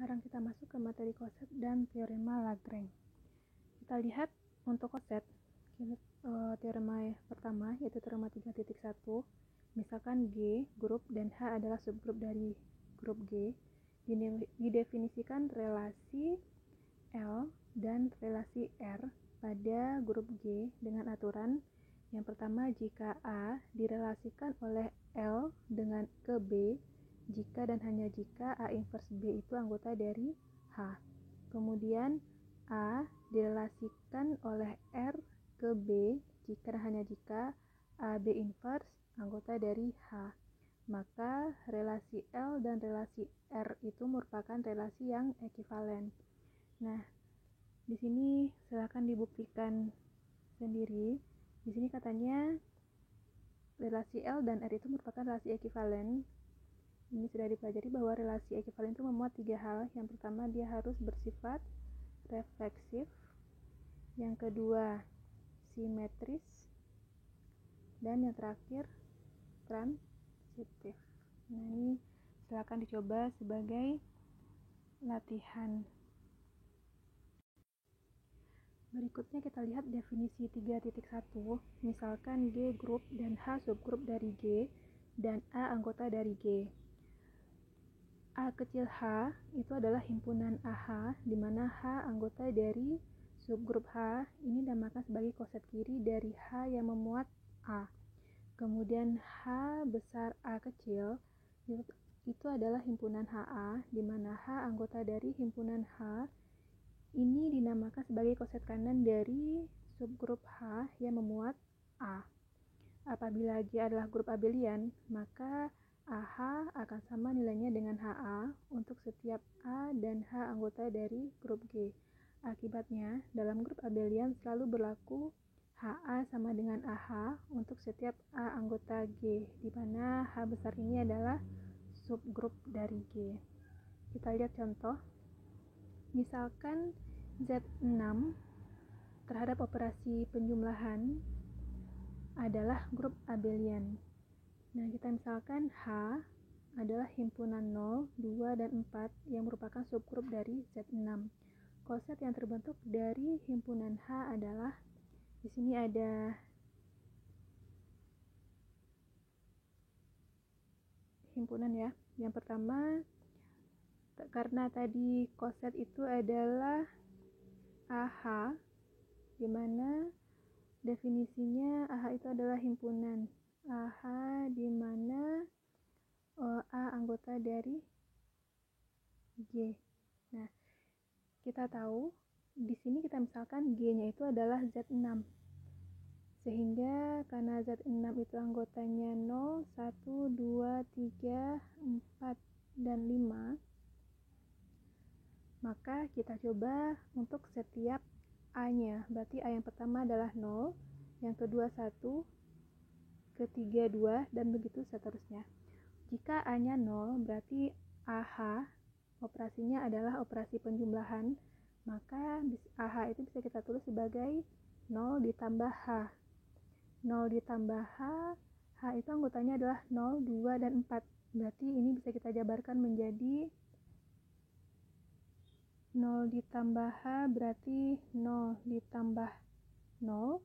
Sekarang kita masuk ke materi koset dan teorema Lagrange. Kita lihat untuk koset, teorema pertama yaitu teorema 3.1. Misalkan G grup dan H adalah subgrup dari grup G, didefinisikan relasi L dan relasi R pada grup G dengan aturan yang pertama, jika A direlasikan oleh L dengan ke B, jika dan hanya jika A inverse B itu anggota dari H. Kemudian A direlasikan oleh R ke B, jika dan hanya jika A B inverse anggota dari H. Maka relasi L dan relasi R itu merupakan relasi yang ekivalen. Nah, di sini silakan dibuktikan sendiri. Di sini katanya relasi L dan R itu merupakan relasi ekivalen. Ini sudah dipelajari bahwa relasi ekivalen itu memuat 3 hal. Yang pertama, dia harus bersifat refleksif. Yang kedua, simetris. Dan yang terakhir, transitif. Nah, ini silakan dicoba sebagai latihan. Berikutnya kita lihat definisi 3.1. Misalkan G grup dan H subgrup dari G dan A anggota dari G. A kecil H itu adalah himpunan AH, di mana H anggota dari subgrup H. Ini dinamakan sebagai koset kiri dari H yang memuat A. Kemudian H besar A kecil itu adalah himpunan HA, di mana H anggota dari himpunan H. Ini dinamakan sebagai koset kanan dari subgrup H yang memuat A. Apabila G adalah grup abelian, maka AH akan sama nilainya dengan HA untuk setiap A dan H anggota dari grup G. Akibatnya, dalam grup abelian selalu berlaku HA sama dengan AH untuk setiap A anggota G, di mana H besar ini adalah subgrup dari G. Kita lihat contoh. Misalkan Z6 terhadap operasi penjumlahan adalah grup abelian. Nah, kita misalkan H adalah himpunan 0, 2, dan 4 yang merupakan subgrup dari Z6. Koset yang terbentuk dari himpunan H adalah, di sini ada himpunan ya. Yang pertama, karena tadi koset itu adalah AH, di mana definisinya AH itu adalah himpunan AH di mana A anggota dari G. Nah, kita tahu di sini kita misalkan G-nya itu adalah Z6. Sehingga karena Z6 itu anggotanya 0, 1, 2, 3, 4, dan 5, maka kita coba untuk setiap A-nya. Berarti A yang pertama adalah 0, yang kedua 1, ketiga 2, dan begitu seterusnya. Jika A-nya 0, berarti AH operasinya adalah operasi penjumlahan, maka AH itu bisa kita tulis sebagai 0 ditambah H. 0 ditambah H, H itu anggotanya adalah 0, 2, dan 4. Berarti ini bisa kita jabarkan menjadi 0 ditambah H berarti 0 ditambah 0,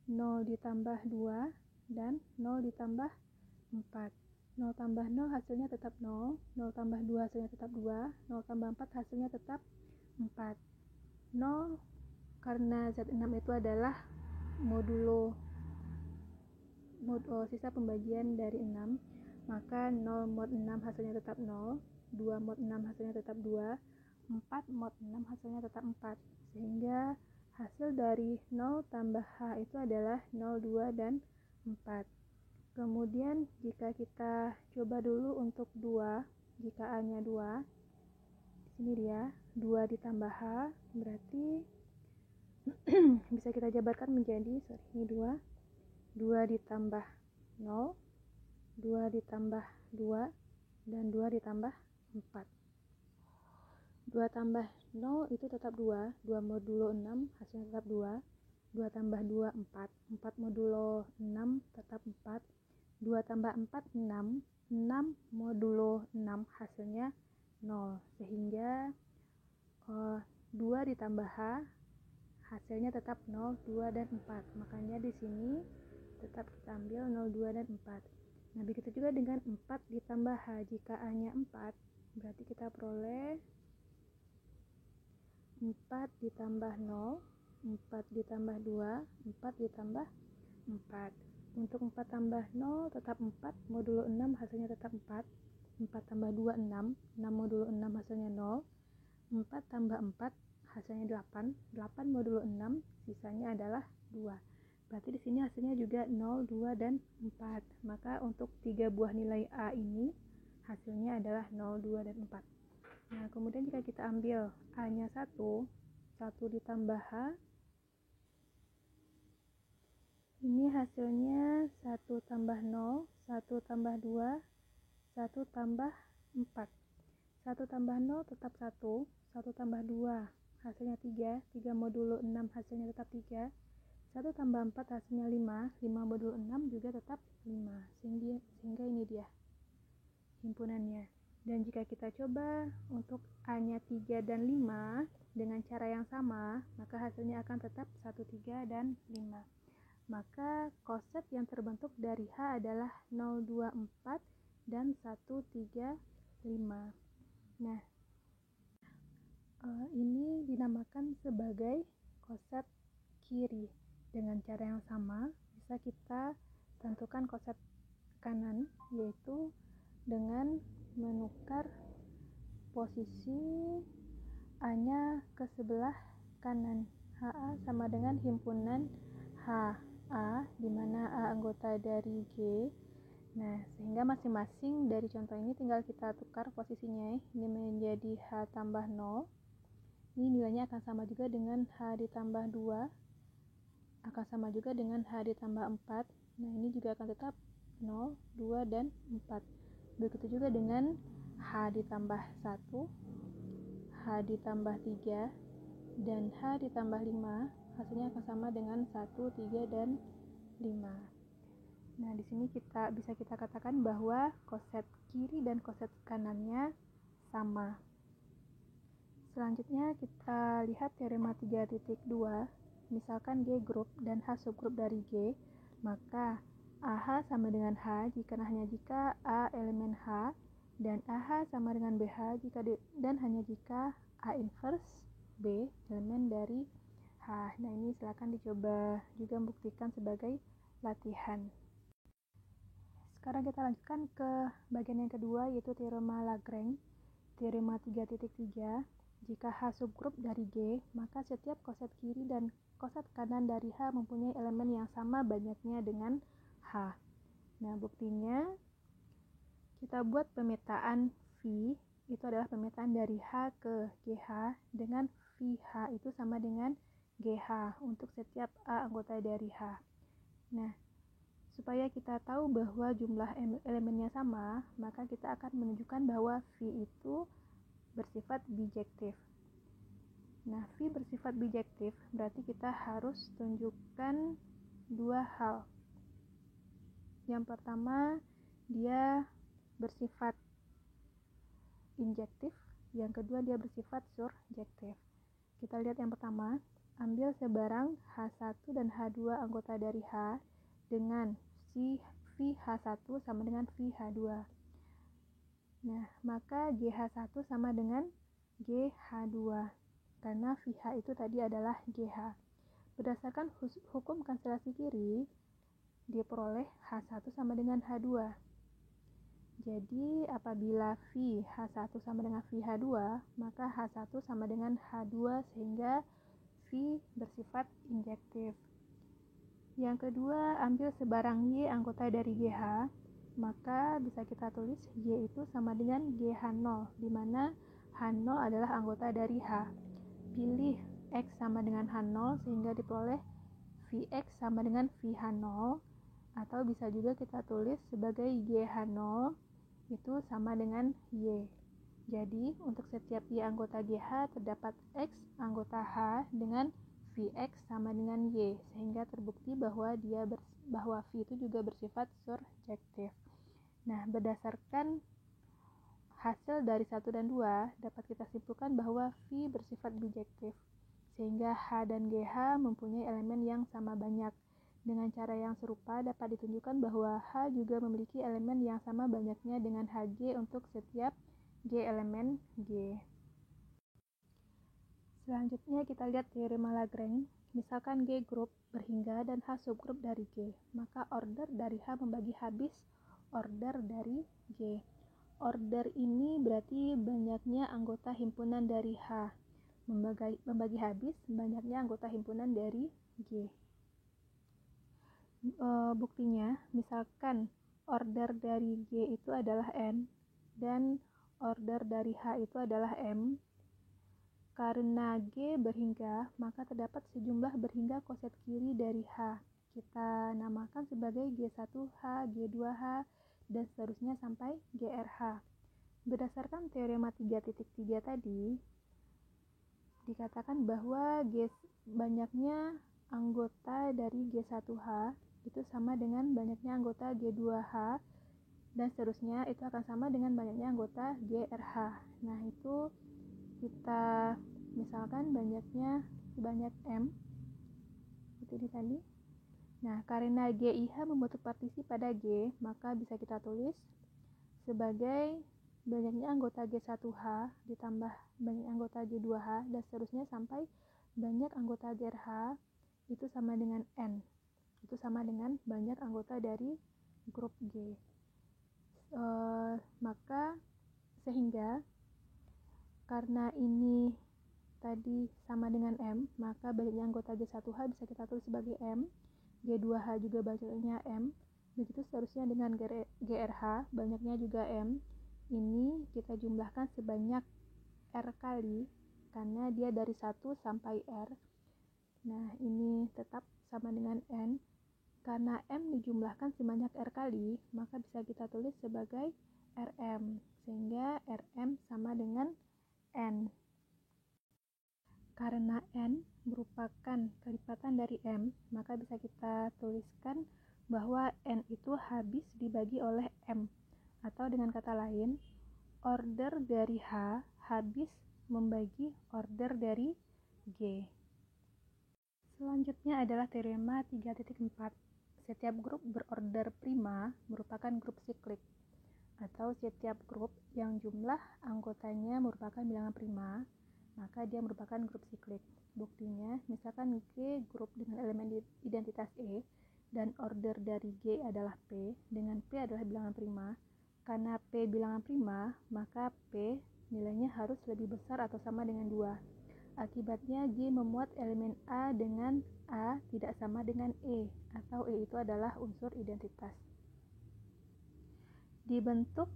0 ditambah 2, dan 0 ditambah 4. 0 tambah 0 hasilnya tetap 0, 0 tambah 2 hasilnya tetap 2, 0 tambah 4 hasilnya tetap 4. 0 karena Z6 itu adalah modulo sisa pembagian dari 6, maka 0 mod 6 hasilnya tetap 0, 2 mod 6 hasilnya tetap 2, 4 mod 6 hasilnya tetap 4, sehingga hasil dari 0 tambah H itu adalah 0, 2, dan 4. Kemudian jika kita coba dulu untuk 2, jika A nya 2, di sini dia 2 ditambah H berarti bisa kita jabarkan menjadi ini 2 ditambah 0, 2 ditambah 2, dan 2 ditambah 4. 2 tambah 0 itu tetap 2, 2 modulo 6 hasilnya tetap 2, 2 tambah 2 4, 4 modulo 6 tetap 4, 2 tambah 4 6, 6 modulo 6 hasilnya 0, sehingga 2 ditambah H hasilnya tetap 0, 2, dan 4. Makanya di sini tetap kita ambil 0, 2, dan 4. Nah, begitu juga dengan 4 ditambah H. Jika A-nya 4, berarti kita peroleh 4 ditambah 0, 4 ditambah 2, 4 ditambah 4. Untuk 4 tambah 0 tetap 4, modulo 6 hasilnya tetap 4. 4 tambah 2, 6, 6 modulo 6 hasilnya 0. 4 tambah 4 hasilnya 8, 8 modulo 6 sisanya adalah 2. Berarti di sini hasilnya juga 0, 2, dan 4. Maka untuk 3 buah nilai A ini hasilnya adalah 0, 2, dan 4. Nah, kemudian jika kita ambil A-nya 1, 1 ditambah H, ini hasilnya 1 tambah 0, 1 tambah 2, 1 tambah 4. 1 tambah 0 tetap 1, 1 tambah 2 hasilnya 3, 3 modulo 6 hasilnya tetap 3, 1 tambah 4 hasilnya 5, 5 modulo 6 juga tetap 5, sehingga ini dia himpunannya. Dan jika kita coba untuk A-nya 3 dan 5 dengan cara yang sama, maka hasilnya akan tetap 1, 3, dan 5. Maka koset yang terbentuk dari H adalah 0, 2, 4, dan 1, 3, 5. Nah, ini dinamakan sebagai koset kiri. Dengan cara yang sama, bisa kita tentukan koset kanan, yaitu dengan menukar posisi A-nya ke sebelah kanan. HA sama dengan himpunan HA, di mana A anggota dari G. Nah, sehingga masing-masing dari contoh ini tinggal kita tukar posisinya. Ini menjadi H tambah 0. Ini nilainya akan sama juga dengan H ditambah 2. Akan sama juga dengan H ditambah 4. Nah, ini juga akan tetap 0, 2, dan 4. Begitu juga dengan H ditambah 1, H ditambah 3, dan H ditambah 5. Hasilnya akan sama dengan 1, 3, dan 5. Nah, di sini bisa kita katakan bahwa koset kiri dan koset kanannya sama. Selanjutnya kita lihat teorema 3.2. Misalkan G grup dan H subgrup dari G, maka AH sama dengan H hanya jika A elemen H, dan AH sama dengan BH dan hanya jika A inverse B elemen dari H. Nah, ini silakan dicoba juga membuktikan sebagai latihan. Sekarang kita lanjutkan ke bagian yang kedua, yaitu teorema Lagrange. Teorema 3.3. Jika H subgrup dari G, maka setiap koset kiri dan koset kanan dari H mempunyai elemen yang sama banyaknya dengan H. Nah, buktinya kita buat pemetaan V, itu adalah pemetaan dari H ke GH, dengan VH itu sama dengan GH untuk setiap A anggota dari H. Nah, supaya kita tahu bahwa jumlah elemennya sama, maka kita akan menunjukkan bahwa V itu bersifat bijektif. Nah, V bersifat bijektif berarti kita harus tunjukkan dua hal. Yang pertama, dia bersifat injektif. Yang kedua, dia bersifat surjektif. Kita lihat yang pertama, ambil sebarang H1 dan H2 anggota dari H dengan VH1 sama dengan VH2. Nah, maka GH1 sama dengan GH2 karena VH itu tadi adalah GH. Berdasarkan hukum konstelasi kiri, diperoleh H1 sama dengan H2. Jadi, apabila VH1 sama dengan VH2, maka H1 sama dengan H2 sehingga V bersifat injektif. Yang kedua, ambil sebarang Y anggota dari GH, maka bisa kita tulis Y itu sama dengan GH0, di mana H0 adalah anggota dari H. Pilih X sama dengan H0 sehingga diperoleh Vx sama dengan VH0, atau bisa juga kita tulis sebagai GH0 itu sama dengan Y. Jadi, untuk setiap Y anggota GH terdapat X anggota H dengan Vx sama dengan Y, sehingga terbukti bahwa V itu juga bersifat surjektif. Nah, berdasarkan hasil dari 1 dan 2 dapat kita simpulkan bahwa V bersifat bijektif, sehingga H dan GH mempunyai elemen yang sama banyak. Dengan cara yang serupa dapat ditunjukkan bahwa H juga memiliki elemen yang sama banyaknya dengan HG untuk setiap G elemen G. Selanjutnya kita lihat teorema Lagrange. Misalkan G grup berhingga dan H subgrup dari G, maka order dari H membagi habis order dari G. Order ini berarti banyaknya anggota himpunan dari H membagi habis banyaknya anggota himpunan dari G. Buktinya, misalkan order dari G itu adalah N dan order dari H itu adalah M. Karena G berhingga, maka terdapat sejumlah berhingga koset kiri dari H. Kita namakan sebagai G1H, G2H, dan seterusnya sampai GRH. Berdasarkan teorema 3.3 tadi, dikatakan bahwa banyaknya anggota dari G1H itu sama dengan banyaknya anggota G2H, dan seterusnya itu akan sama dengan banyaknya anggota GRH. Nah, itu kita misalkan banyaknya sebanyak M, seperti ini tadi. Nah, karena GIH membentuk partisi pada G, maka bisa kita tulis sebagai banyaknya anggota G1H ditambah banyak anggota G2H dan seterusnya sampai banyak anggota GRH itu sama dengan N. Itu sama dengan banyak anggota dari grup G. Maka sehingga karena ini tadi sama dengan M, maka banyaknya anggota G1H bisa kita tulis sebagai M, G2H juga banyaknya M, begitu seterusnya dengan GRH, banyaknya juga M. Ini kita jumlahkan sebanyak R kali, karena dia dari 1 sampai R. Nah, ini tetap sama dengan N. Karena M dijumlahkan sebanyak R kali, maka bisa kita tulis sebagai RM, sehingga RM sama dengan N. Karena N merupakan kelipatan dari M, maka bisa kita tuliskan bahwa N itu habis dibagi oleh M. Atau dengan kata lain, order dari H habis membagi order dari G. Selanjutnya adalah teorema 3.4. Setiap grup berorder prima merupakan grup siklik, atau setiap grup yang jumlah anggotanya merupakan bilangan prima, maka dia merupakan grup siklik. Buktinya, misalkan G grup dengan elemen identitas E dan order dari G adalah P, dengan P adalah bilangan prima. Karena P bilangan prima, maka P nilainya harus lebih besar atau sama dengan 2. Akibatnya G memuat elemen A dengan A tidak sama dengan E, atau E itu adalah unsur identitas. Dibentuk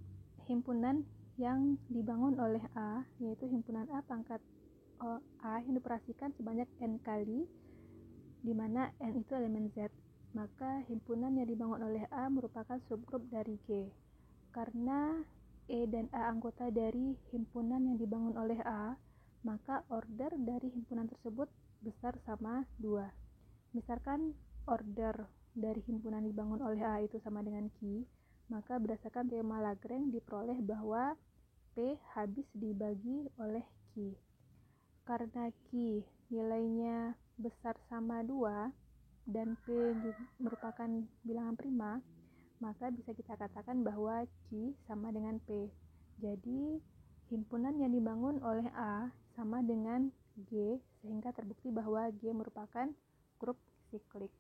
himpunan yang dibangun oleh A, yaitu himpunan A pangkat A yang dioperasikan sebanyak N kali, di mana N itu elemen Z. Maka himpunan yang dibangun oleh A merupakan subgrup dari G. Karena E dan A anggota dari himpunan yang dibangun oleh A, maka order dari himpunan tersebut besar sama 2. Misalkan order dari himpunan dibangun oleh A itu sama dengan Q, maka berdasarkan teorema Lagrange diperoleh bahwa P habis dibagi oleh Q. Karena Q nilainya besar sama 2 dan P merupakan bilangan prima, maka bisa kita katakan bahwa Q sama dengan P. Jadi himpunan yang dibangun oleh A sama dengan G, sehingga terbukti bahwa G merupakan grup siklik.